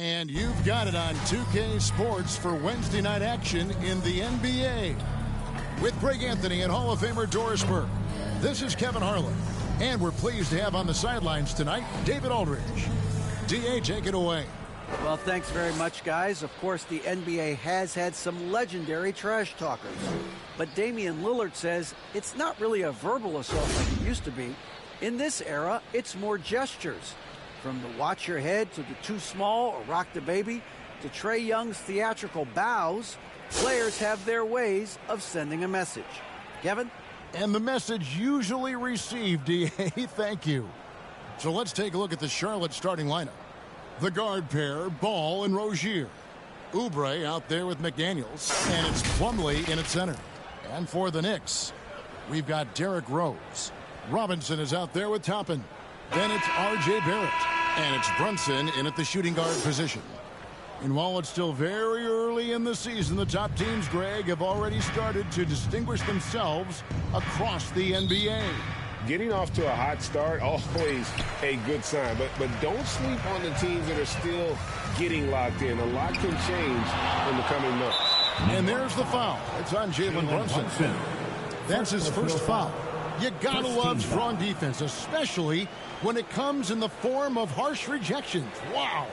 And you've got it on 2K Sports for Wednesday night action in the NBA. With Greg Anthony and Hall of Famer Doris Burke. This is Kevin Harlan. And we're pleased to have on the sidelines tonight, David Aldridge. D.A., take it away. Well, thanks very much, guys. Of course, the NBA has had some legendary trash talkers. But Damian Lillard says it's not really a verbal assault like it used to be. In this era, it's more gestures. From the watch your head to the too small or rock the baby to Trae Young's theatrical bows, players have their ways of sending a message. Kevin? And the message usually received, D.A. Thank you. So let's take a look at the Charlotte starting lineup. The guard pair, Ball and Rozier. Oubre out there with McDaniels, and it's Plumlee in at center. And for the Knicks, we've got Derrick Rose. Robinson is out there with Toppin. Then it's R.J. Barrett, and it's Brunson in at the shooting guard position. And while it's still very early in the season, the top teams, Greg, have already started to distinguish themselves across the NBA. Getting off to a hot start, always a good sign. But don't sleep on the teams that are still getting locked in. A lot can change in the coming months. And there's the foul. It's on Jalen Brunson. That's his first foul. You gotta love strong defense, especially when it comes in the form of harsh rejections. Wow.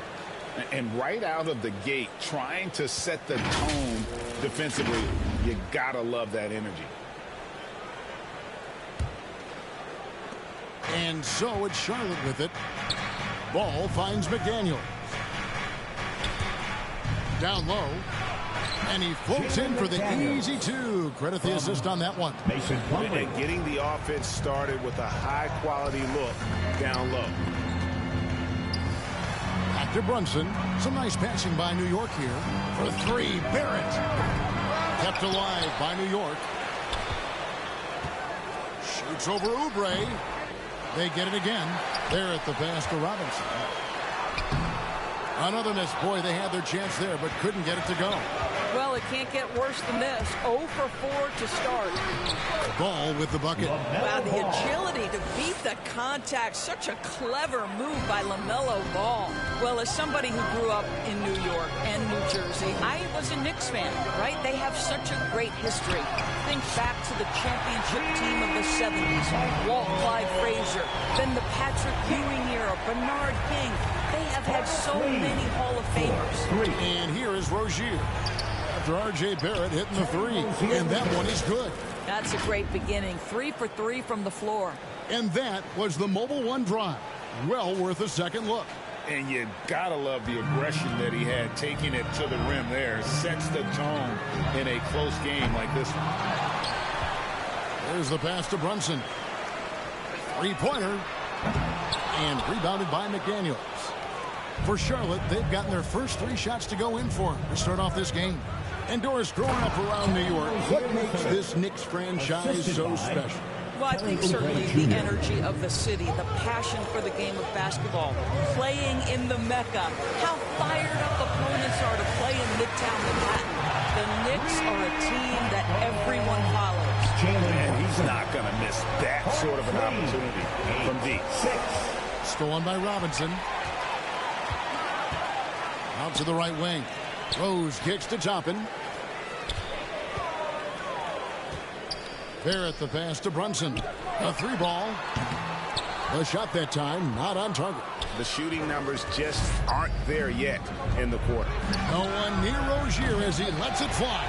And right out of the gate, trying to set the tone defensively, you gotta love that energy. And so it's Charlotte with it. Ball finds McDaniels. Down low. And he floats in for the easy two. Credit the assist on that one. And getting the offense started with a high-quality look down low. Back to Brunson. Some nice passing by New York here. For three, Barrett. Kept alive by New York. Shoots over Oubre. They get it again. Barrett the pass to Robinson. Another miss. Boy, they had their chance there, but couldn't get it to go. Well, it can't get worse than this. 0 for 4 to start. Ball with the bucket. Wow, the agility to beat the contact. Such a clever move by LaMelo Ball. Well, as somebody who grew up in New York and New Jersey, I was a Knicks fan, right? They have such a great history. Think back to the championship team of the 70s. Walt Clyde Frazier. Then the Patrick Ewing era. Bernard King. They have had so many Hall of Famers. And here is Rozier. After R.J. Barrett hitting the three. And that one is good. That's a great beginning. 3 for 3 from the floor. And that was the Mobile One drive. Well worth a second look. And you gotta love the aggression that he had, taking it to the rim there. Sets the tone in a close game like this one. There's the pass to Brunson. Three-pointer. And rebounded by McDaniels. For Charlotte, they've gotten their first 3 shots to go in for them to start off this game. And Doris, growing up around New York, what makes this Knicks franchise so special? Well, I think certainly the energy of the city, the passion for the game of basketball, playing in the Mecca, how fired up opponents are to play in Midtown Manhattan. The Knicks are a team that everyone follows. And he's not going to miss that sort of an opportunity from deep. Stolen by Robinson. Out to the right wing. Rose kicks to Toppin. Barrett the pass to Brunson. A 3-ball. The shot that time not on target. The shooting numbers just aren't there yet in the quarter. No one near Rozier as he lets it fly.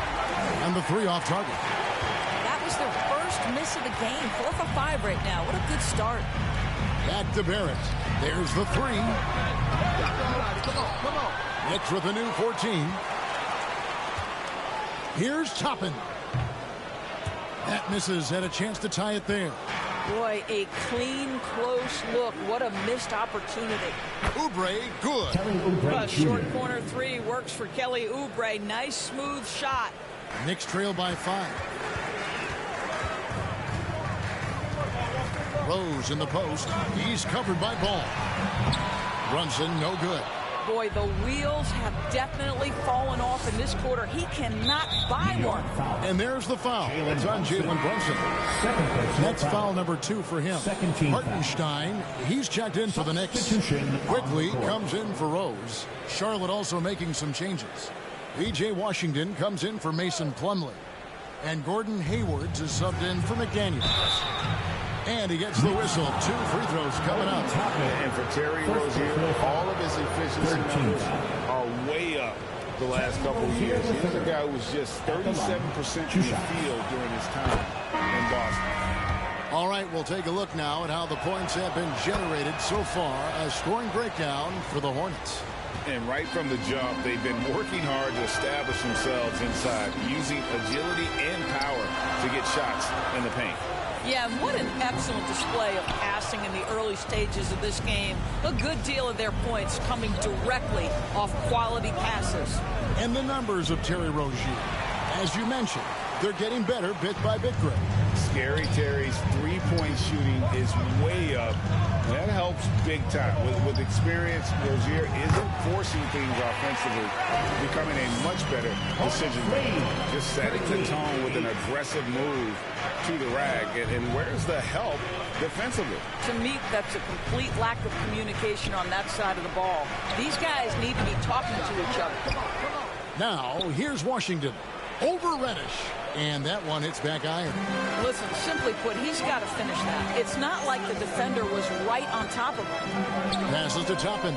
And the 3 off target. That was their first miss of the game. 4 for 5 right now. What a good start. Back to Barrett. There's the 3. Come on. Knicks with a new 14. Here's Toppin. That misses. Had a chance to tie it there. Boy, a clean, close look. What a missed opportunity. Oubre, good. A short corner 3 works for Kelly Oubre. Nice, smooth shot. Knicks trail by 5. Rose in the post. He's covered by Ball. Brunson, no good. Boy, the wheels have definitely fallen off in this quarter. He cannot buy one. And there's the foul. It's on Jalen Brunson. That's foul number 2 for him. Hartenstein, he's checked in for the Knicks. Quickly comes in for Rose. Charlotte also making some changes. E.J. Washington comes in for Mason Plumlee. And Gordon Hayward is subbed in for McDaniels. And he gets the whistle. 2 free throws coming up. And for Terry Rozier, all of his efficiency numbers are way up the last couple of years. He's a guy who was just 37% from the field during his time in Boston. All right, we'll take a look now at how the points have been generated so far. A scoring breakdown for the Hornets. And right from the jump, they've been working hard to establish themselves inside, using agility and power to get shots in the paint. Yeah, what an excellent display of passing in the early stages of this game. A good deal of their points coming directly off quality passes. And the numbers of Terry Rozier. As you mentioned, they're getting better bit by bit, Greg. Scary Terry's three-point shooting is way up. That helps big time. With experience, Rozier isn't forcing things offensively, becoming a much better decision maker. Just setting the tone with an aggressive move to the rack. And where's the help defensively? To me, that's a complete lack of communication on that side of the ball. These guys need to be talking to each other. Now, here's Washington. Over Reddish. And that one hits back iron. Listen, simply put, he's got to finish that. It's not like the defender was right on top of him. Passes to Toppin.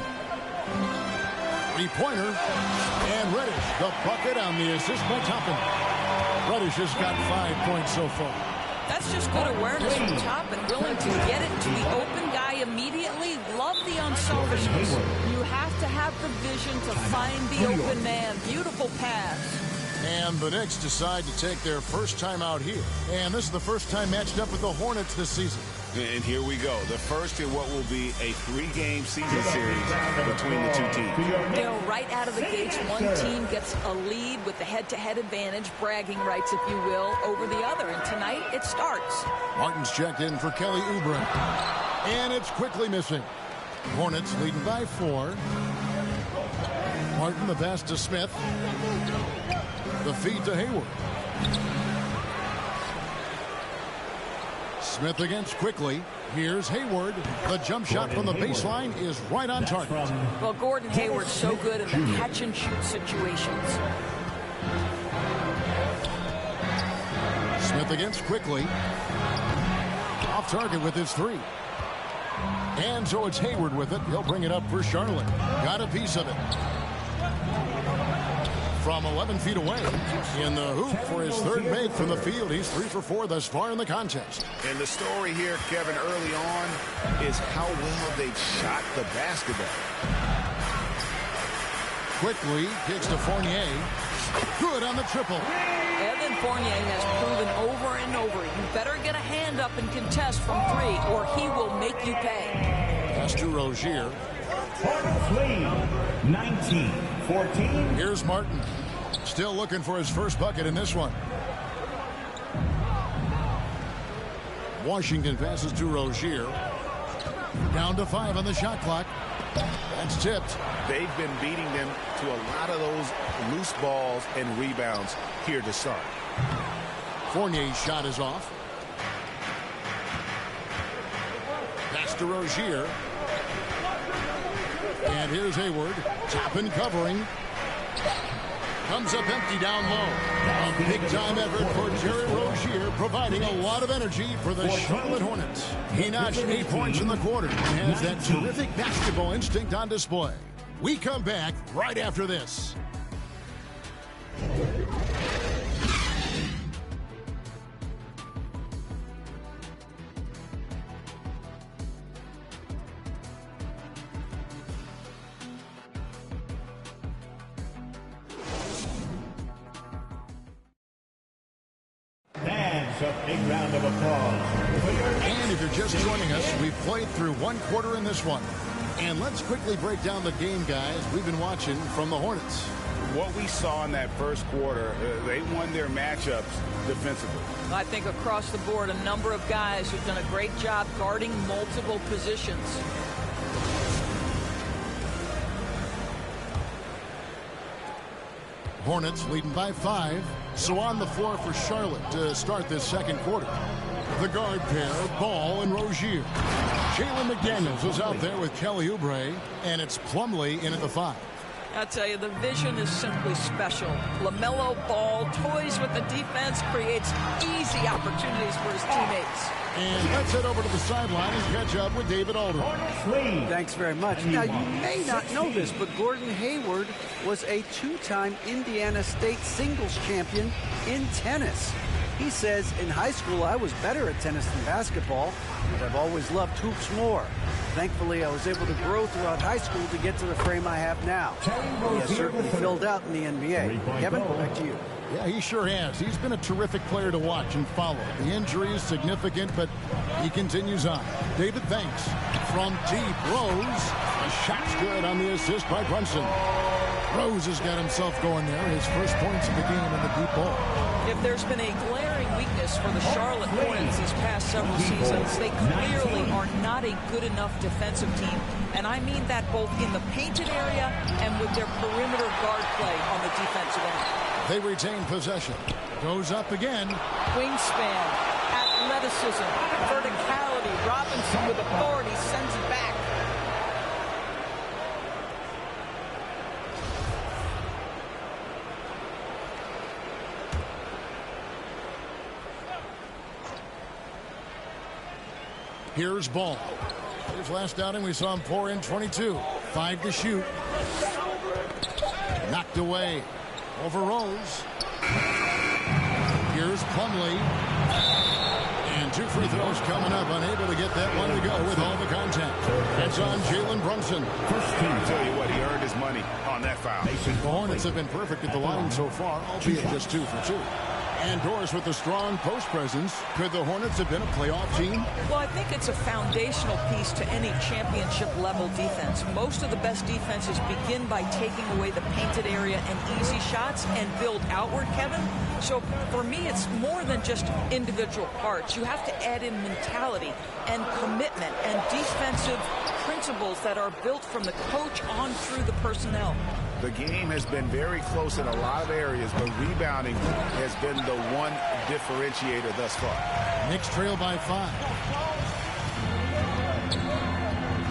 Three-pointer. And Reddish, the bucket on the assist by Toppin. Reddish has got 5 points so far. That's just good awareness from Toppin, willing to get it to the open guy immediately. Love the unselfishness. You have to have the vision to find the open man. Beautiful pass. And the Knicks decide to take their first time out here. And this is the first time matched up with the Hornets this season. And here we go. The first in what will be a 3-game season series between the two teams. You know, right out of the gates, one team gets a lead with the head-to-head advantage, bragging rights, if you will, over the other. And tonight, it starts. Martin's checked in for Kelly Oubre. And it's quickly missing. Hornets leading by 4. Martin, the pass to Smith. The feed to Hayward. Smith against quickly. Here's Hayward. The jump shot from the baseline is right on target. Well, Gordon Hayward's so good in the catch-and-shoot situations. Smith against quickly. Off target with his 3. And so it's Hayward with it. He'll bring it up for Charlotte. Got a piece of it. From 11 feet away in the hoop for his 3rd make from the field. He's 3 for 4 thus far in the contest. And the story here, Kevin, early on is how well they've shot the basketball. Quickly kicks to Fournier. Good on the triple. Evan Fournier has proven over and over, you better get a hand up and contest from 3 or he will make you pay. Pass to Rozier. Lead 19-14. Here's Martin. Still looking for his first bucket in this one. Washington passes to Rozier. Down to 5 on the shot clock. That's tipped. They've been beating them to a lot of those loose balls and rebounds here to start. Fournier's shot is off. Pass to Rozier. And here's Hayward. Toppin covering. Comes up empty down low. A big-time effort for Terry Rozier, providing a lot of energy for the Charlotte Hornets. He notched 8 points in the quarter and has that terrific basketball instinct on display. We come back right after this. A big round of applause. And if you're just joining us, we've played through 1 quarter in this one. And let's quickly break down the game, guys, we've been watching from the Hornets. What we saw in that first quarter, they won their matchups defensively. I think across the board, a number of guys who've done a great job guarding multiple positions. Hornets leading by 5. So on the floor for Charlotte to start this second quarter. The guard pair, Ball and Rozier. Jalen McDaniels is out there with Kelly Oubre, and it's Plumlee in at the 5. I'll tell you, the vision is simply special. LaMelo Ball toys with the defense, creates easy opportunities for his teammates. And let's head over to the sideline and catch up with David Aldridge. Thanks very much. Now, you may not know this, but Gordon Hayward was a 2-time Indiana State singles champion in tennis. He says, in high school, I was better at tennis than basketball, but I've always loved hoops more. Thankfully, I was able to grow throughout high school to get to the frame I have now. He has certainly filled out in the NBA. Kevin, back to you. Yeah, he sure has. He's been a terrific player to watch and follow. The injury is significant, but he continues on. David, thanks. From deep, Rose. The shot's good on the assist by Brunson. Rose has got himself going there. His first points of the game in the deep ball. If there's been a glaring weakness for the Charlotte Hornets these past several seasons, they clearly are not a good enough defensive team. And I mean that both in the painted area and with their perimeter guard play on the defensive end. They retain possession. Goes up again. Wingspan, athleticism, verticality. Robinson with authority sends it back. Here's Ball. His last outing, we saw him pour in 22. 5 to shoot. Knocked away. Over Rose. Here's Plumlee. And 2 free throws coming up. Unable to get that one to go with all the contact. It's on Jalen Brunson. I tell you what, he earned his money on that foul. The Hornets have been perfect at the line so far, albeit just 2 for 2. And Doris with a strong post presence. Could the Hornets have been a playoff team? Well, I think it's a foundational piece to any championship level defense. Most of the best defenses begin by taking away the painted area and easy shots and build outward, Kevin. So for me, it's more than just individual parts. You have to add in mentality and commitment and defensive principles that are built from the coach on through the personnel. The game has been very close in a lot of areas, but rebounding has been the one differentiator thus far. Knicks trail by 5.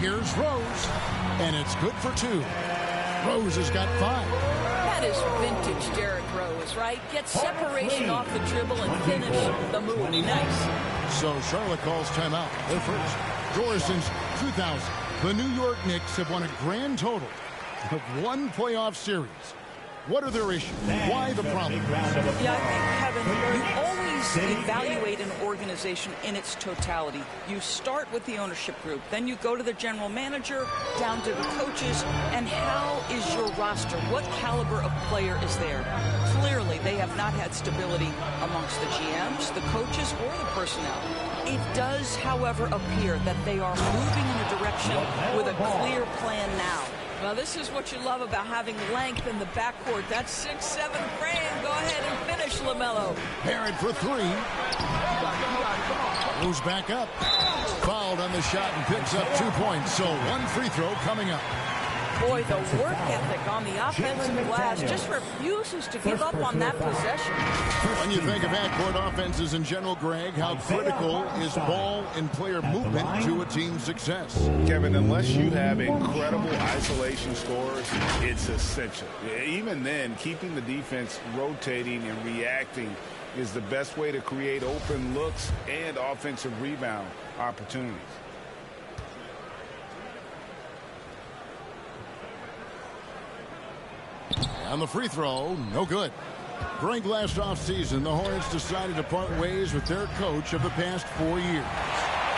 Here's Rose, and it's good for 2. Rose has got 5. That is vintage Derrick Rose, right? Get separation off the dribble and finish the move. Nice. So Charlotte calls timeout. Their first. Doris since 2000. The New York Knicks have won a grand total of 1 playoff series. What are their issues? Why the problem? Yeah, I think, Kevin, you always evaluate an organization in its totality. You start with the ownership group, then you go to the general manager, down to the coaches, and how is your roster? What caliber of player is there? Clearly, they have not had stability amongst the GMs, the coaches, or the personnel. It does, however, appear that they are moving in a direction with a clear plan now. Well, this is what you love about having length in the backcourt. That's 6'7" frame. Go ahead and finish, LaMelo. Barrett for 3. Moves back up. Fouled on the shot and picks up 2 points. So 1 free throw coming up. Boy, the work ethic on the offensive glass just refuses to give up on that possession. When you think of backcourt offenses in general, Greg, how critical is ball and player movement to a team's success? Kevin, unless you have incredible isolation scores, it's essential. Even then, keeping the defense rotating and reacting is the best way to create open looks and offensive rebound opportunities. On the free throw, no good. During last offseason, the Hornets decided to part ways with their coach of the past 4 years.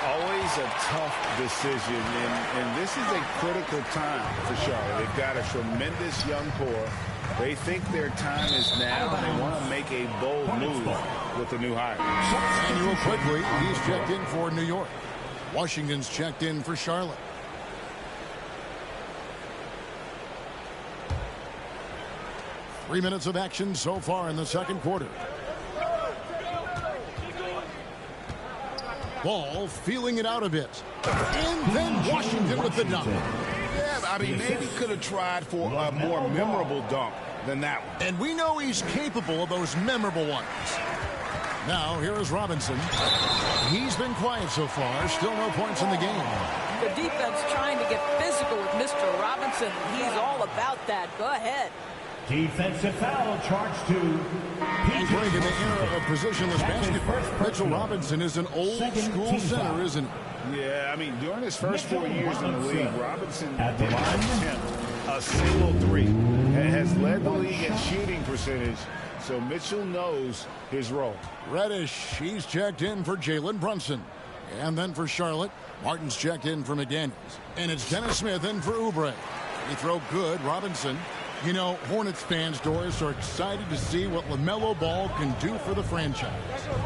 Always a tough decision, and this is a critical time for Charlotte. They've got a tremendous young core. They think their time is now, and they want to make a bold move with the new hire. Manuel quickly, he's checked in for New York. Washington's checked in for Charlotte. Three minutes of action so far in the second quarter. Ball feeling it out a bit. And then Washington with the dunk. Yeah, I mean, maybe could have tried for a more memorable dunk than that one. And we know he's capable of those memorable ones. Now, here is Robinson. He's been quiet so far. Still no points in the game. The defense trying to get physical with Mr. Robinson. He's all about that. Go ahead. Defensive foul charged to Break in the era of positionless basketball. Mitchell Robinson is an old-school center, isn't he? Yeah, I mean, during his first 4 years in the league, Robinson did not attempt a single three. Has led the league in shooting percentage, so Mitchell knows his role. Reddish, he's checked in for Jalen Brunson. And then for Charlotte, Martin's checked in for McDaniels. And it's Dennis Smith in for Oubre. He throw good, Robinson. You know, Hornets fans, Doris, are excited to see what LaMelo Ball can do for the franchise.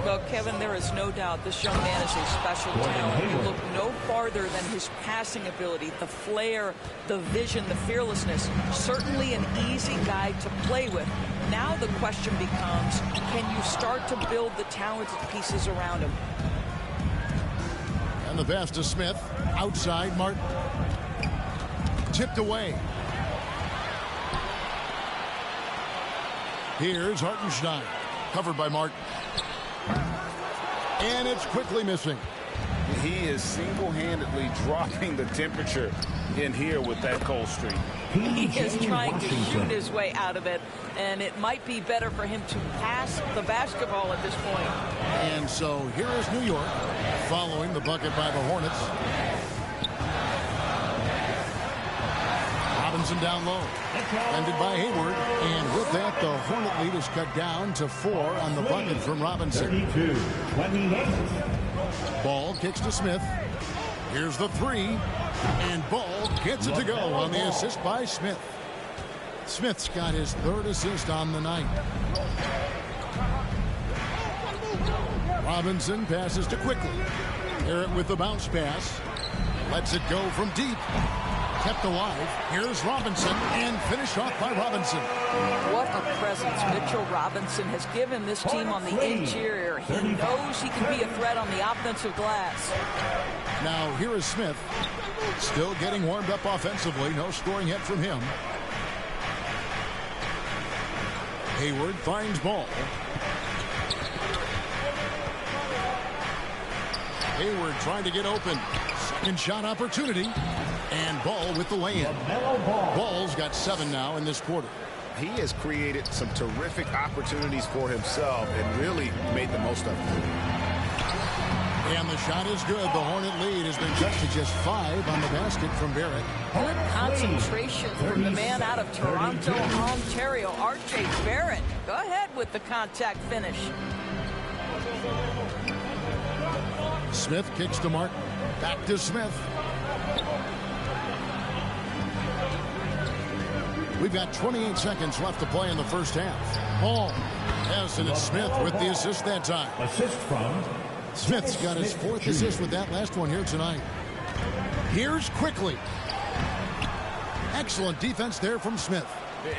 Well, Kevin, there is no doubt this young man is a special talent. You look no farther than his passing ability, the flair, the vision, the fearlessness. Certainly an easy guy to play with. Now the question becomes, can you start to build the talented pieces around him? And the pass to Smith. Outside, Martin. Tipped away. Here's Hartenstein. Covered by Martin. And it's quickly missing. He is single-handedly dropping the temperature in here with that cold streak. He is trying to shoot his way out of it, and it might be better for him to pass the basketball at this point. And so here is New York following the bucket by the Hornets. Robinson down low. Ended by Hayward. And with that, the Hornet lead is cut down to 4 on the bucket from Robinson. 32-28. Ball kicks to Smith. Here's the three. And Ball gets it to go on the assist by Smith. Smith's got his 3rd assist on the night. Robinson passes to Quickly. Garrett with the bounce pass. Lets it go from deep. Kept alive. Here's Robinson, and finished off by Robinson. What a presence Mitchell Robinson has given this team on the interior. He knows he can be a threat on the offensive glass. Now here is Smith. Still getting warmed up offensively. No scoring yet from him. Hayward finds Ball. Hayward trying to get open. Second shot opportunity. And Ball with the lay-in. Ball's got 7 now in this quarter. He has created some terrific opportunities for himself and really made the most of it. And the shot is good. The Hornet lead has been cut to just 5 on the basket from Barrett. Good concentration from the man out of Toronto, Ontario, R.J. Barrett. Go ahead with the contact finish. Smith kicks to Martin. Back to Smith. We've got 28 seconds left to play in the first half. Ball. Yes, and it's Smith with the assist that time. Assist from Smith's got his 4th assist with that last one here tonight. Here's Quickly. Excellent defense there from Smith.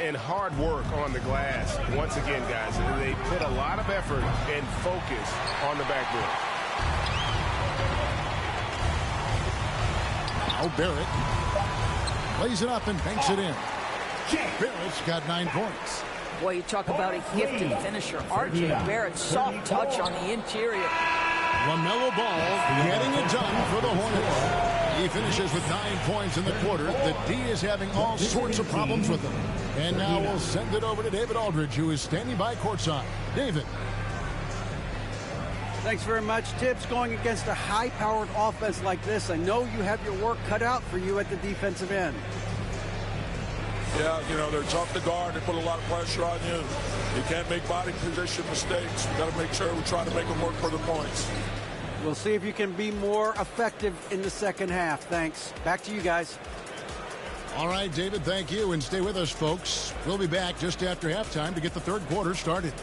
And hard work on the glass. Once again, guys, they put a lot of effort and focus on the backboard. Now Barrett plays it up and banks it in. Barrett's got 9 points. Boy, you talk about a gifted finisher. R.J. Barrett, soft touch on the interior. LaMelo Ball getting it done for the Hornets. He finishes with 9 points in the quarter. The D is having all sorts of problems with him. And now we'll send it over to David Aldridge, who is standing by courtside. David. Thanks very much, Tibbs. Going against a high-powered offense like this, I know you have your work cut out for you at the defensive end. Yeah, you know, they're tough to guard. They put a lot of pressure on you. You can't make body position mistakes. We got to make sure we try to make them work for the points. We'll see if you can be more effective in the second half. Thanks. Back to you guys. All right, David, thank you. And stay with us, folks. We'll be back just after halftime to get the 3rd quarter started.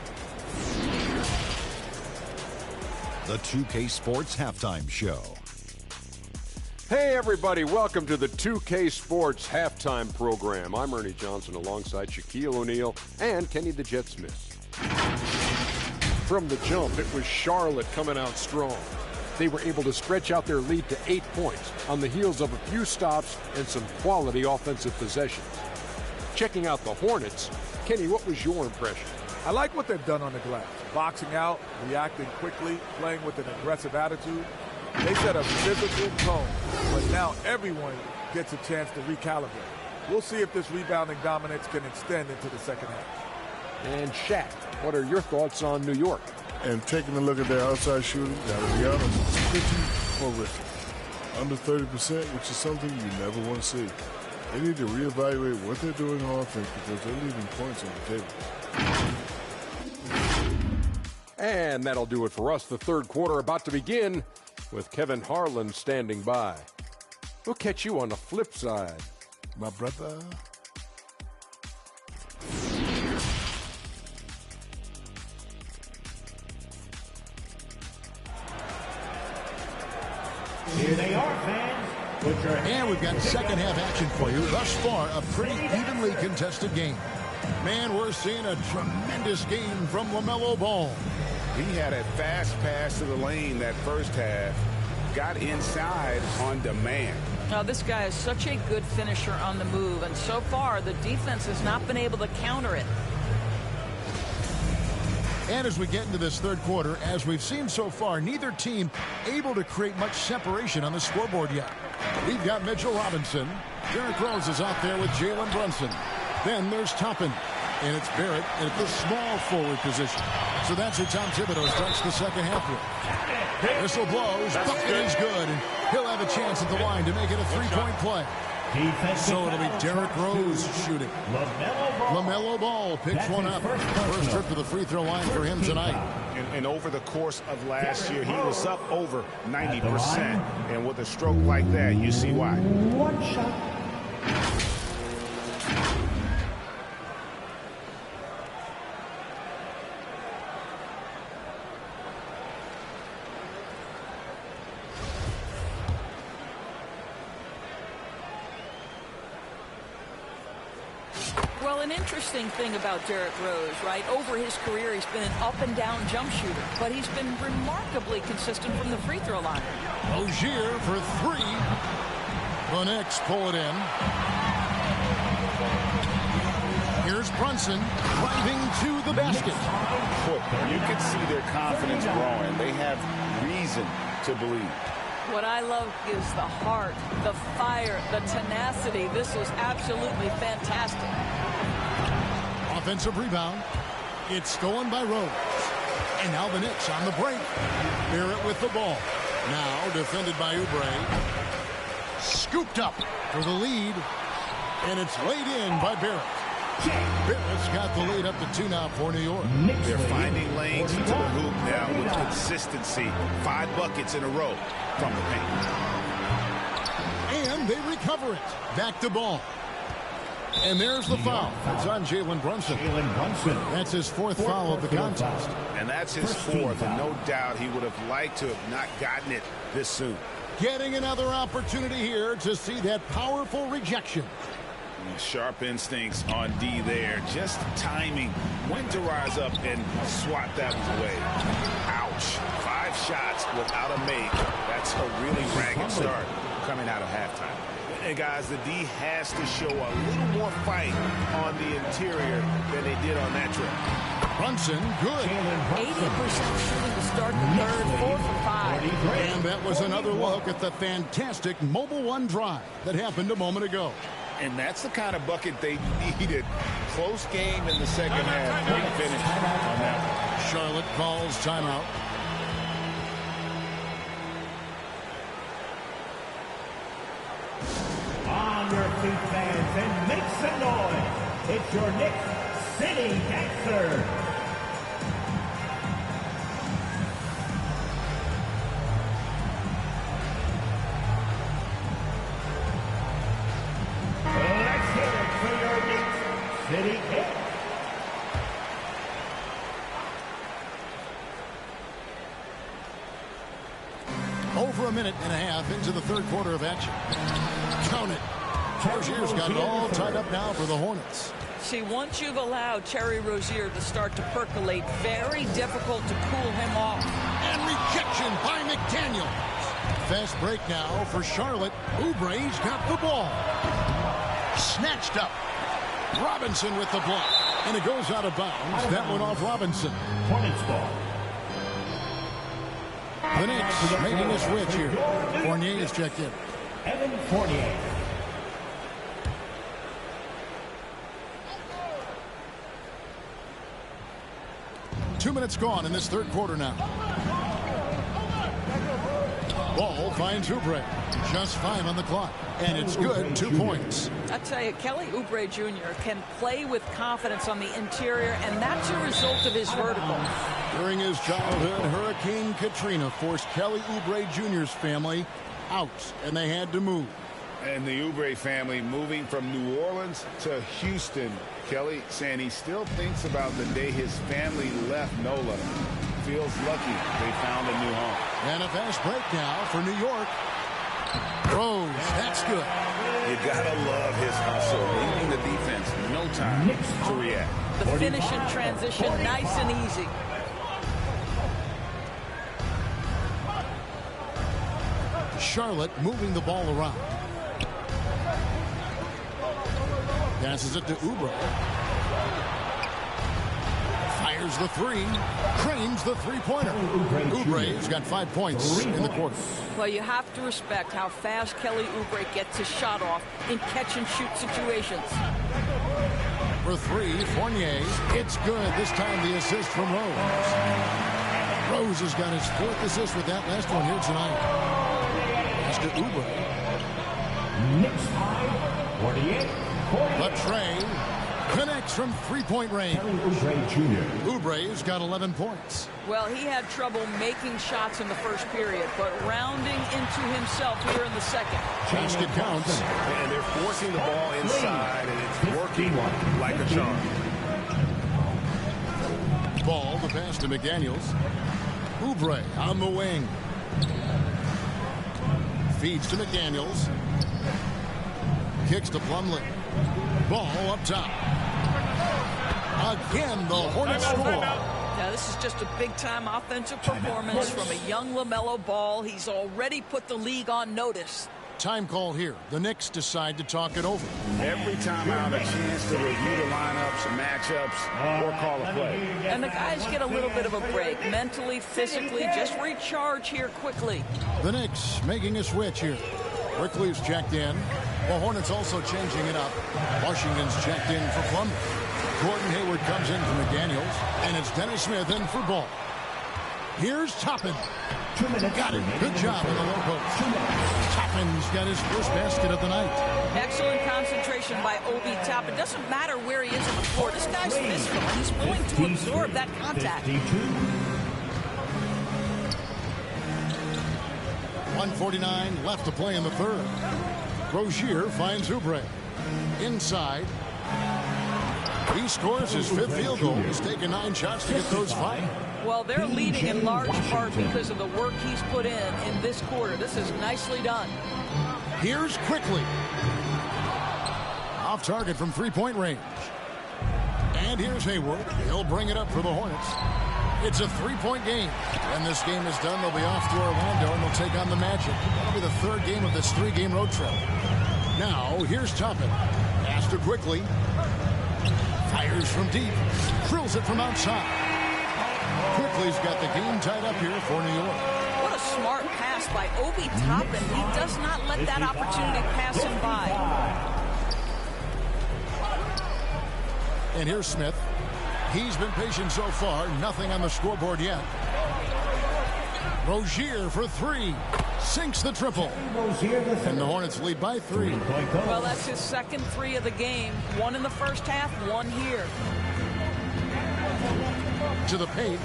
The 2K Sports Halftime Show. Hey everybody, welcome to the 2K Sports Halftime Program. I'm Ernie Johnson alongside Shaquille O'Neal and Kenny the Jet Smith. From the jump, it was Charlotte coming out strong. they were able to stretch out their lead to 8 points on the heels of a few stops and some quality offensive possessions. Checking out the Hornets, Kenny, what was your impression? I like what they've done on the glass. Boxing out, reacting quickly, playing with an aggressive attitude. They set a physical tone, but now everyone gets a chance to recalibrate. We'll see if this rebounding dominance can extend into the second half. And Shaq, what are your thoughts on New York? And taking a look at their outside shooting, gotta be honest, it's pretty horrific. Under 30%, which is something you never want to see. They need to reevaluate what they're doing on offense because they're leaving points on the table. And that'll do it for us. The third quarter about to begin with Kevin Harlan standing by. We'll catch you on the flip side, my brother. Here they are, fans. And we've got second half action for you. Thus far, a pretty evenly contested game. Man, we're seeing a tremendous game from LaMelo Ball. He had a fast pass to the lane that first half. Got inside on demand. Now, this guy is such a good finisher on the move, and so far the defense has not been able to counter it. And as we get into this third quarter, as we've seen so far, neither team able to create much separation on the scoreboard yet. We've got Mitchell Robinson. Derrick Rose is out there with Jalen Brunson. Then there's Toppin. And it's Barrett at the small forward position. So that's who Tom Thibodeau starts the second half with. Whistle blows. Bucket is good. And he'll have a chance at the line to make it a three-point play. So it'll be Derrick Rose shooting. LaMelo Ball picks one up. First trip to the free throw line for him tonight. And over the course of last year, he was up over 90%. And with a stroke like that, you see why. One shot. Well, an interesting thing about Derrick Rose, right? Over his career, he's been an up-and-down jump shooter, but he's been remarkably consistent from the free throw line. Rozier for three. The Knicks pull it in. Here's Brunson driving to the basket. You can see their confidence growing. They have reason to believe. What I love is the heart, the fire, the tenacity. This was absolutely fantastic. Offensive rebound. It's stolen by Rose. And now the Knicks on the break. Barrett with the ball. Now defended by Oubre. Scooped up for the lead. And it's laid in by Barrett. Barrett's got the lead up to 2 now for New York. They're finding lanes into the hoop now with consistency. 5 buckets in a row from the paint. And they recover it. Back to Ball. And there's the foul. It's on Jalen Brunson. That's his 4th foul of the contest. And that's his 4th, and no doubt he would have liked to have not gotten it this soon. Getting another opportunity here to see that powerful rejection. Sharp instincts on D there. Just timing when to rise up and swat that one away. Ouch. 5 shots without a make. That's a really ragged start coming out of halftime. And guys, the D has to show a little more fight on the interior than they did on that trip. Brunson, good. 80% shooting to start the third, 4 for 5. And that was another look at the fantastic Mobile One drive that happened a moment ago. And that's the kind of bucket they needed. Close game in the second half. Great finish on that one. Charlotte calls timeout. On your feet, fans, and make some noise. It's your Knicks City Dancer. Let's hear it for your Knicks City Kicks. Over a minute and a half into the third quarter of action. Count it. Rozier's got it all tied up now for the Hornets. See, once you've allowed Terry Rozier to start to percolate, very difficult to cool him off. And rejection by McDaniel. Fast break now for Charlotte. Oubre's got the ball. Snatched up. Robinson with the block. And it goes out of bounds. That one off Robinson. Hornets ball. The Knicks making a switch here. Fournier is checked in. Evan Fournier. Two minutes gone in this third quarter now. Ball finds Oubre. Just 5 on the clock. And it's good. 2 points. I tell you, Kelly Oubre Jr. can play with confidence on the interior, and that's a result of his vertical. During his childhood, Hurricane Katrina forced Kelly Oubre Jr.'s family out, and they had to move. And the Oubre family moving from New Orleans to Houston. Kelly saying he still thinks about the day his family left NOLA. Feels lucky they found a new home. And a fast break now for New York. Rose, that's good. You gotta love his hustle, leaving the defense no time to react. The finish in transition, nice and easy. Charlotte moving the ball around. Passes it to Oubre. Fires the three. Cranes the three-pointer. Oubre's got 5 points in the quarter. Well, you have to respect how fast Kelly Oubre gets his shot off in catch-and-shoot situations. For 3, Fournier. It's good. This time the assist from Rose. Rose has got his 4th assist with that last one here tonight. Pass to Oubre. Knicks high. 48. But Trey connects from three-point range. Oubre Jr. Oubre's got 11 points. Well, he had trouble making shots in the first period, but rounding into himself here in the second. Basket counts. And they're forcing the ball inside, and it's working like a charm. Ball to pass to McDaniels. Oubre on the wing. Feeds to McDaniels. Kicks to Plumlee. Ball up top. Again, the Hornets score. Now, this is just a big-time offensive performance from a young LaMelo Ball. He's already put the league on notice. Time call here. The Knicks decide to talk it over. Every time out, a chance to review the lineups, matchups, or call a play. And the guys get a little bit of a break, mentally, physically. Just recharge here quickly. The Knicks making a switch here. Quickley's checked in. The Hornets also changing it up. Washington's checked in for Plumlee. Gordon Hayward comes in for McDaniels. And it's Dennis Smith in for Ball. Here's Toppin. 2 minutes. Got it. Good job in the low post. Toppin's got his first basket of the night. Excellent concentration by Obi Toppin. It doesn't matter where he is on the floor. This guy's physical. He's willing to absorb that contact. 1:49 left to play in the third. Rozier finds Oubre. Inside. He scores his 5th field goal. He's taken 9 shots to get those 5. Well, they're leading in large part because of the work he's put in this quarter. This is nicely done. Here's Quickley. Off target from three-point range. And here's Hayward. He'll bring it up for the Hornets. It's a 3-point game. When this game is done, they'll be off to Orlando and they'll take on the Magic. That'll be the 3rd game of this 3-game road trip. Now, here's Toppin. Pass to Quickley. Fires from deep. Drills it from outside. Quickley's got the game tied up here for New York. What a smart pass by Obi Toppin. He does not let that opportunity pass him by. And here's Smith. He's been patient so far. Nothing on the scoreboard yet. Rozier for 3. Sinks the triple. And the Hornets lead by 3. Well, that's his 2nd 3 of the game. 1 in the first half, 1 here. To the paint.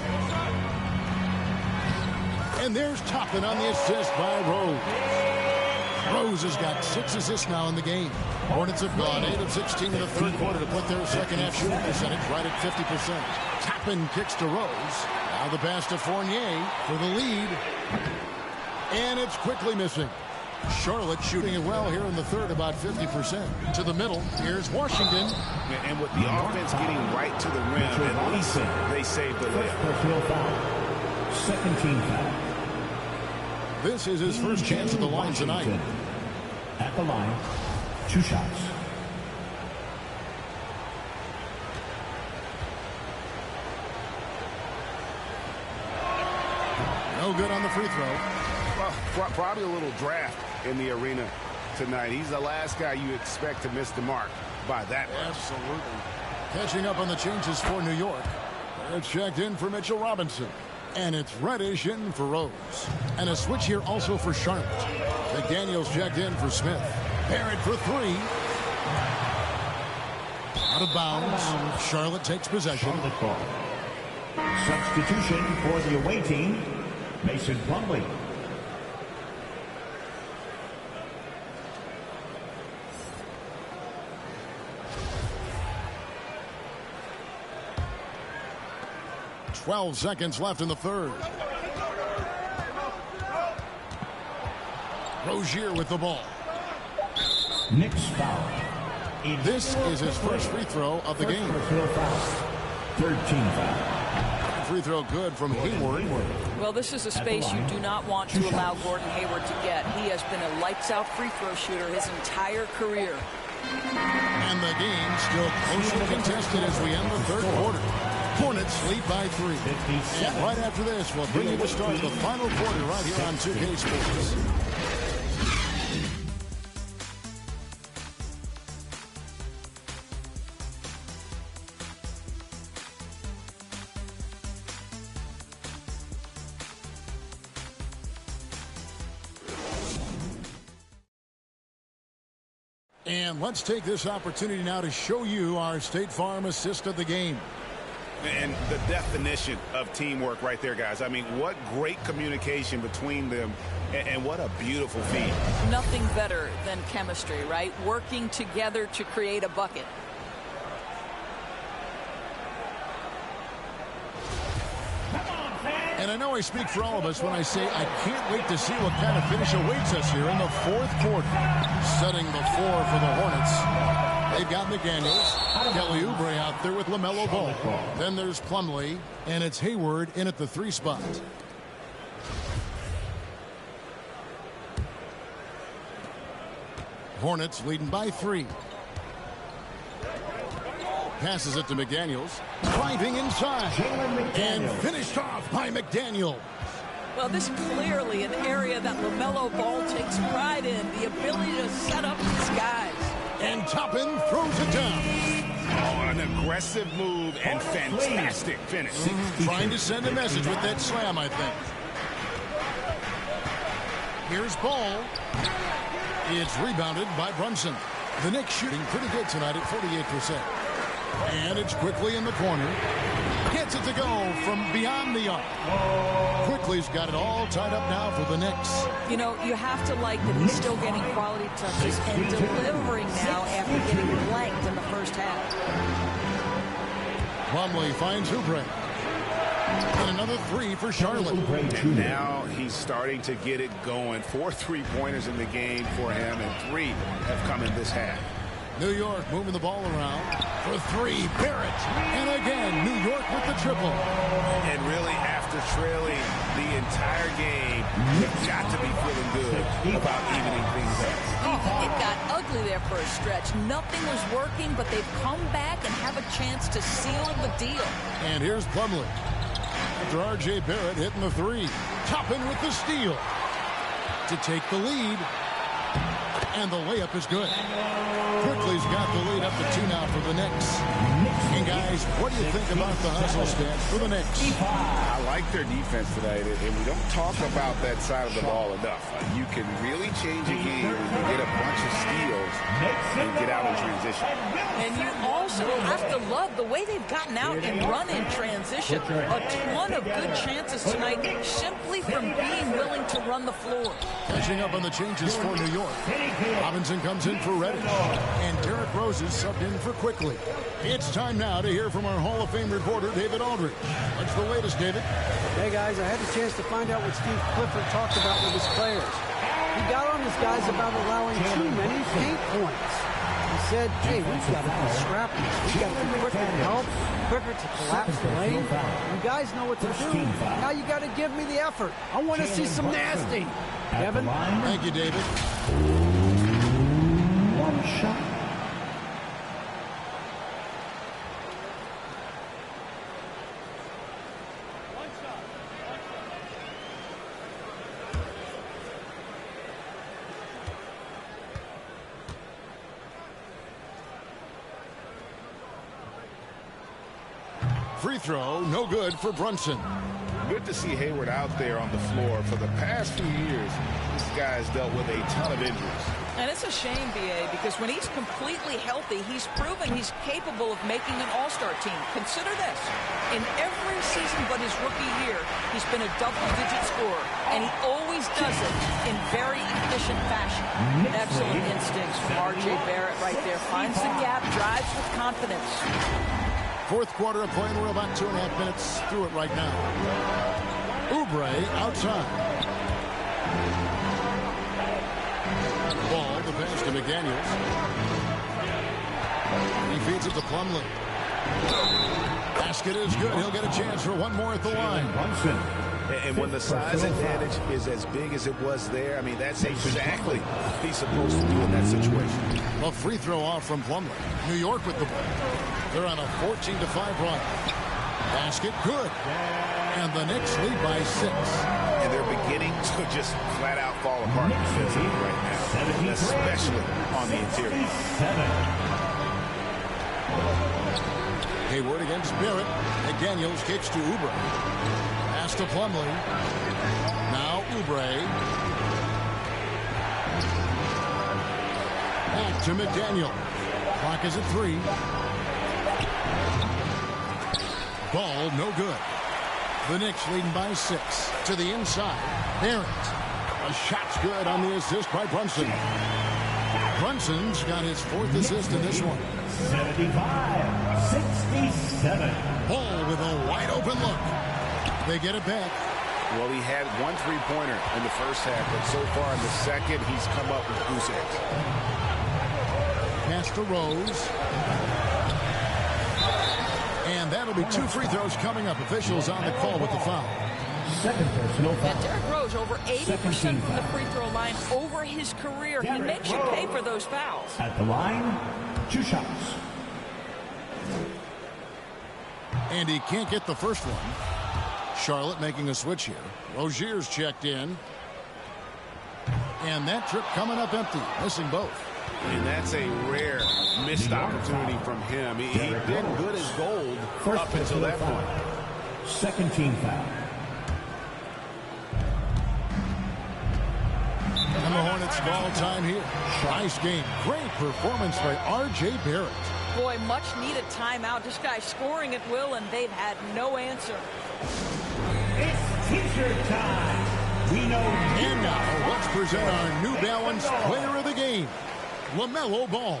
And there's Toppin on the assist by Rose. Rose has got 6 assists now in the game. Hornets have gone 8 of 16 in the third quarter to put their second half shooting percentage right at 50%. Toppin kicks to Rose. Now the pass to Fournier for the lead. And it's quickly missing. Charlotte shooting it well here in the third, about 50%. To the middle, here's Washington. And with the offense getting right to the rim, at least they saved the layup. Second team foul. This is his first chance at the line tonight. At the line, 2 shots. No good on the free throw. Well, probably a little draft in the arena tonight. He's the last guy you expect to miss the mark by that much. Absolutely. Catching up on the changes for New York. It's checked in for Mitchell Robinson. And it's Reddish in for Rose. And a switch here also for Charlotte. McDaniels checked in for Smith. Barrett for 3. Out of bounds. Charlotte takes possession. Substitution for the away team, Mason Plumlee. .12 seconds left in the third. Rozier with the ball. Knicks foul. This is his first free throw of the game. Third team foul. Free throw good from Hayward. Well, this is a space you do not want to allow Gordon Hayward to get. He has been a lights-out free throw shooter his entire career. And the game still closely contested as we end the third quarter. Hornets lead by 3. And right after this, we'll bring you the start of the final quarter right here on 2K Sports. And let's take this opportunity now to show you our State Farm assist of the game. And the definition of teamwork right there, guys. I mean, what great communication between them, and what a beautiful feed. Nothing better than chemistry, right? Working together to create a bucket. And I know I speak for all of us when I say I can't wait to see what kind of finish awaits us here in the fourth quarter. Setting the floor for the Hornets. They've got McDaniels, Kelly Oubre out there with LaMelo Ball. Then there's Plumlee, and it's Hayward in at the 3 spot. Hornets leading by 3. Passes it to McDaniels. Driving inside. And finished off by McDaniels. Well, this is clearly an area that LaMelo Ball takes pride in. The ability to set up his guys. And Toppin throws it down. Oh, an aggressive move and fantastic finish. Trying to send a message with that slam, I think. Here's Ball. It's rebounded by Brunson. The Knicks shooting pretty good tonight at 48%. And it's quickly in the corner. Gets it to go from beyond the arc. Quickly's got it all tied up now for the Knicks. You know, you have to like that he's still getting quality touches and delivering now after getting blanked in the first half. Plumlee finds Oubre. And another 3 for Charlotte. And now he's starting to get it going. 4 3-pointers in the game for him, and 3 have come in this half. New York moving the ball around for 3. Barrett. And again, New York with the triple. And really, after trailing the entire game, you've got to be feeling good about evening things up. Oh, it got ugly there for a stretch. Nothing was working, but they've come back and have a chance to seal the deal. And here's Plumlee. After R.J. Barrett hitting the 3. Toppin with the steal to take the lead. And the layup is good. Quickly's got the lead up to 2 now for the Knicks. And guys, what do you think about the hustle stats for the Knicks? I like their defense tonight, and we don't talk about that side of the ball enough. You can really change a game when you get a bunch of steals and get out in transition. And you also have to love the way they've gotten out and run in transition. A ton of good chances tonight simply from being willing to run the floor. Catching up on the changes for New York. Robinson comes in for Reddish. And Derrick Rose is subbed in for Quickly. It's time now to hear from our Hall of Fame reporter, David Aldridge. What's the latest, David? Hey, guys, I had the chance to find out what Steve Clifford talked about with his players. He He got on his guys about allowing too many paint points. He said, hey, we've got to be scrappy. We've got to be quicker to help, quicker to collapse the lane. You guys know what to do. Now you got to give me the effort. I want to see some nasty. Kevin? Thank you, David. One shot. Free throw, no good for Brunson. Good to see Hayward out there on the floor. For the past few years, this guy's dealt with a ton of injuries. And it's a shame, B.A., because when he's completely healthy, he's proven he's capable of making an all-star team. Consider this. In every season but his rookie year, he's been a double-digit scorer, and he always does it in very efficient fashion. Excellent instincts from R.J. Barrett right there. Finds the gap, drives with confidence. Fourth quarter of play. We're about 2.5 minutes through it right now. Oubre outside. Ball, the pass to McDaniels. He feeds it to Plumlee. Basket is good. He'll get a chance for one more at the line. And when the size advantage is as big as it was there, I mean, that's exactly what he's supposed to do in that situation. A free throw off from Plumlee. New York with the ball. They're on a 14-5 run. Basket good. And the Knicks lead by 6. And they're beginning to just flat out fall apart defensively right now, especially on the interior. Hayward against Barrett. McDaniels kicks to Oubre. Pass to Plumlee. Now Oubre. Back to McDaniel. Clock is at 3. Ball no good. The Knicks leading by 6. To the inside. Barrett. A shot's good on the assist by Brunson. Brunson's got his 4th assist in this one. 75-67. Ball with a wide open look. They get it back. Well, he had 1 3-pointer in the first half, but so far in the second, he's come up with goose eggs. Pass to Rose. And that'll be 2 free throws coming up. Officials on the call with the foul. Second personal foul. Yeah, Derrick Rose over 80% from the free throw line over his career. He makes you pay for those fouls. At the line, 2 shots. And he can't get the first one. Charlotte making a switch here. Rozier's checked in. And that trip coming up empty. Missing both. And that's a rare missed opportunity from him. He did good as gold up until that point. Second team foul. And the Hornets ball time here. Nice game. Great performance by R.J. Barrett. Boy, much needed timeout. This guy's scoring at will, and they've had no answer. It's teacher time. We know. And now let's present our New Balance player of the game, LaMelo Ball.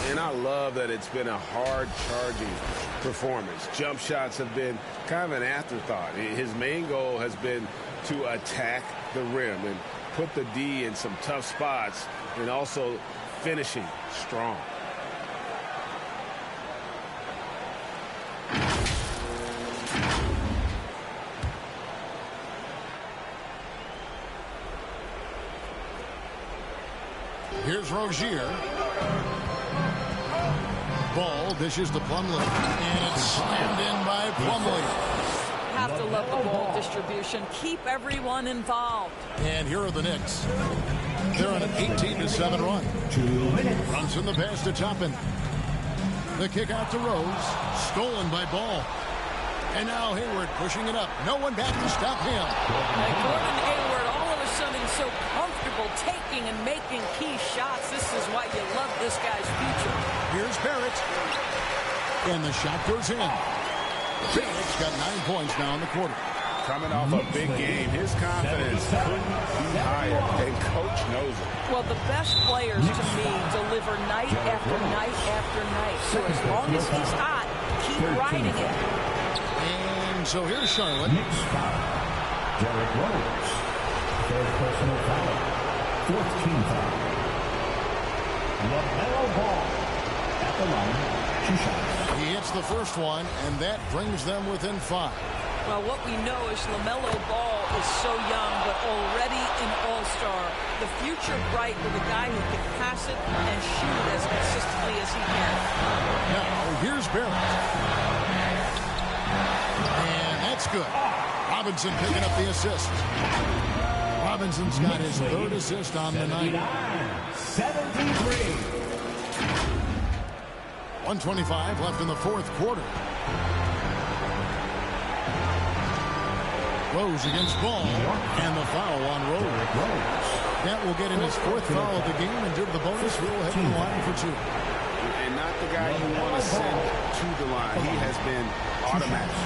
And I love that it's been a hard-charging performance. Jump shots have been kind of an afterthought. His main goal has been to attack the rim and put the D in some tough spots, and also finishing strong. Here's Rozier. Ball dishes to Plumlee. And it's slammed in by Plumlee. Have to love the ball distribution. Keep everyone involved. And here are the Knicks. They're on an 18-7 run. 2 minutes. Brunson the pass to Toppin. The kick out to Rose. Stolen by Ball. And now Hayward pushing it up. No one back to stop him. And Gordon Hayward all of a sudden so comfortable taking and making key shots. This is why you love this guy's future. Here's Barrett. And the shot goes in. Barrett's got 9 points now in the quarter. Coming off a big game, his confidence couldn't be higher, and Coach knows it. Well, the best players to me deliver night after night after night. So as long as he's hot, keep riding it. And so here's Charlotte. Knicks foul. Derrick Rose. Third personal foul. Fourth team foul. LaMelo Ball at the line. 2 shots. He hits the first one, and that brings them within 5. Well, what we know is LaMelo Ball is so young, but already an all-star. The future bright with a guy who can pass it and shoot it as consistently as he can. Now, here's Barrett. And that's good. Robinson picking up the assist. Robinson's got his 3rd assist on the night. 73. 1:25 left in the 4th quarter. Rose against Ball, and the foul on Rose. That will get him his 4th foul of the game, and due to the bonus, we'll head to the line for 2. And not the guy you want to send to the line. He has been automatic.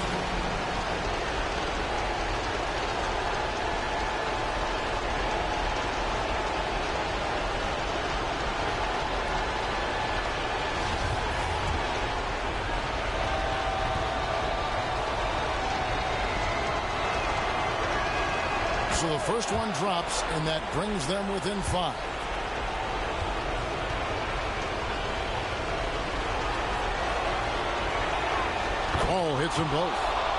So the first one drops, and that brings them within 5. Ball hits them both.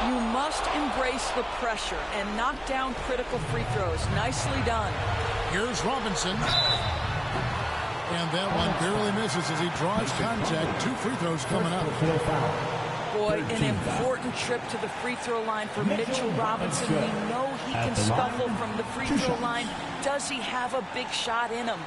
You must embrace the pressure and knock down critical free throws. Nicely done. Here's Robinson. And that one barely misses as he draws contact. 2 free throws coming up. Boy, an important trip to the free throw line for Mitchell Robinson. We know he can scuffle from the free throw line. Does he have a big shot in him?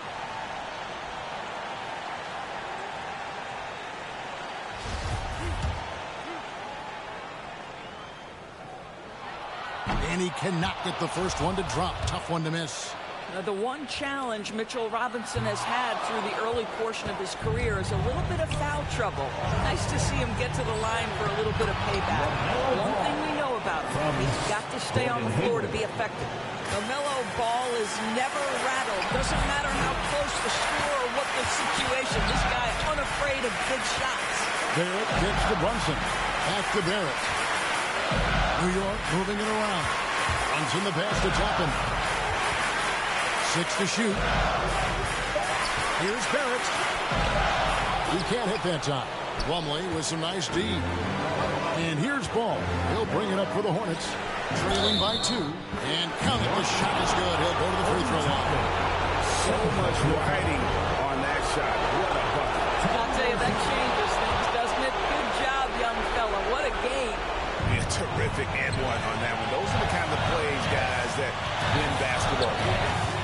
And he cannot get the first one to drop. Tough one to miss. Now, the one challenge Mitchell Robinson has had through the early portion of his career is a little bit of foul trouble. Nice to see him get to the line for a little bit of payback. One thing we know about him, he's got to stay on the floor to be effective. LaMelo Ball is never rattled. Doesn't matter how close the score or what the situation. This guy unafraid of big shots. Barrett gets to Brunson. Back to Barrett. New York moving it around. Brunson the pass to Chapman. 6 to shoot. Here's Barrett. He can't hit that time. Plumlee with some nice D. And here's Ball. He'll bring it up for the Hornets. Trailing by 2. And count it. The shot is good. He'll go to the free throw line. So much riding on that shot. What a bucket. I'll tell you, that changes things, doesn't it? Good job, young fella. What a game. Yeah, terrific and one on that one. Those are the kind of plays, guys, that win basketball games.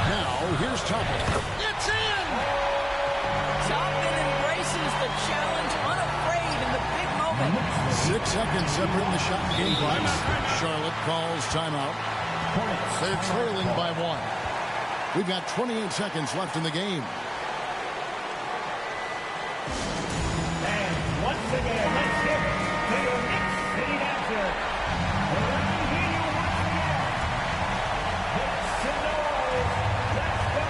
Now, here's Toppin. It's in! Toppin embraces the challenge, unafraid in the big moment. 6 seconds separating the shot and game clocks. Charlotte calls timeout. They're trailing by 1. We've got 28 seconds left in the game. And once again, let's get to your next city dancer. Around here once again. Make some noise. Let's go.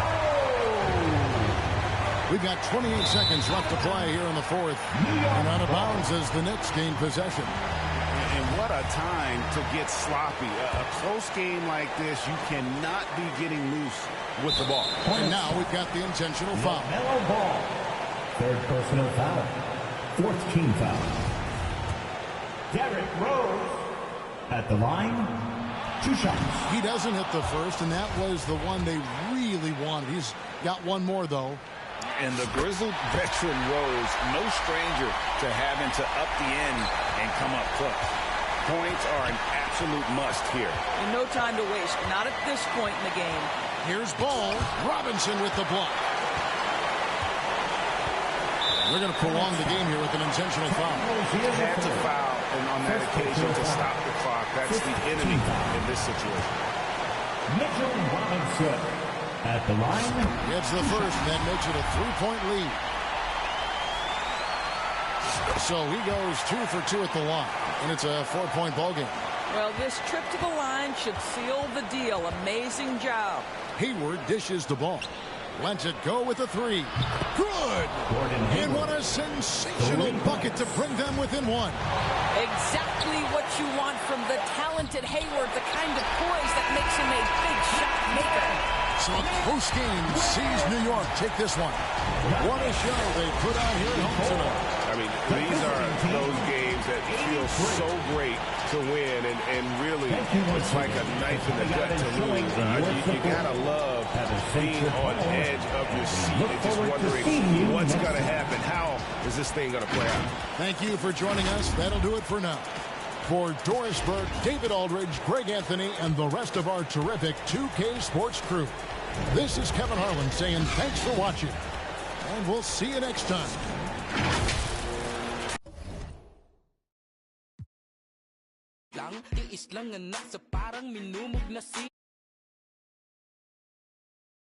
We've got 28 seconds left to play here in the 4th. And out of bounds as the Knicks gain possession. And what a time to get sloppy. A close game like this, you cannot be getting loose with the ball. And now we've got the intentional foul. LaMelo Ball. 3rd personal foul. 4th team foul. Derrick Rose at the line. 2 shots. He doesn't hit the first, and that was the one they really wanted. He's got one more, though. And the grizzled veteran Rose, no stranger to having to up the end and come up clutch. Points are an absolute must here. And no time to waste. Not at this point in the game. Here's Ball. Robinson with the block. We're going to prolong the game here with an intentional foul. Had to foul and on that occasion to stop the clock. That's the enemy in this situation. Mitchell Robinson at the line. Gets the first, and that makes it a 3-point lead. So he goes 2 for 2 at the line, and it's a 4-point ball game. Well, this trip to the line should seal the deal. Amazing job. Hayward dishes the ball. Lets it go with a 3. Good! And what a sensational bucket to bring them within 1. Exactly what you want from the talented Hayward, the kind of poise that makes him a big shot maker. So a close game sees New York take this one. What a show they put on here at home tonight. I mean, these are those games that feel so great to win, and really, it's like a knife in the gut to lose. You gotta love being on edge of your seat and just wondering what's gonna happen. How is this thing gonna play out? Thank you for joining us. That'll do it for now. For Doris Burke, David Aldridge, Greg Anthony, and the rest of our terrific 2K Sports crew, this is Kevin Harlan saying thanks for watching, and we'll see you next time. Lang, tiis lang anak sa parang minumog na si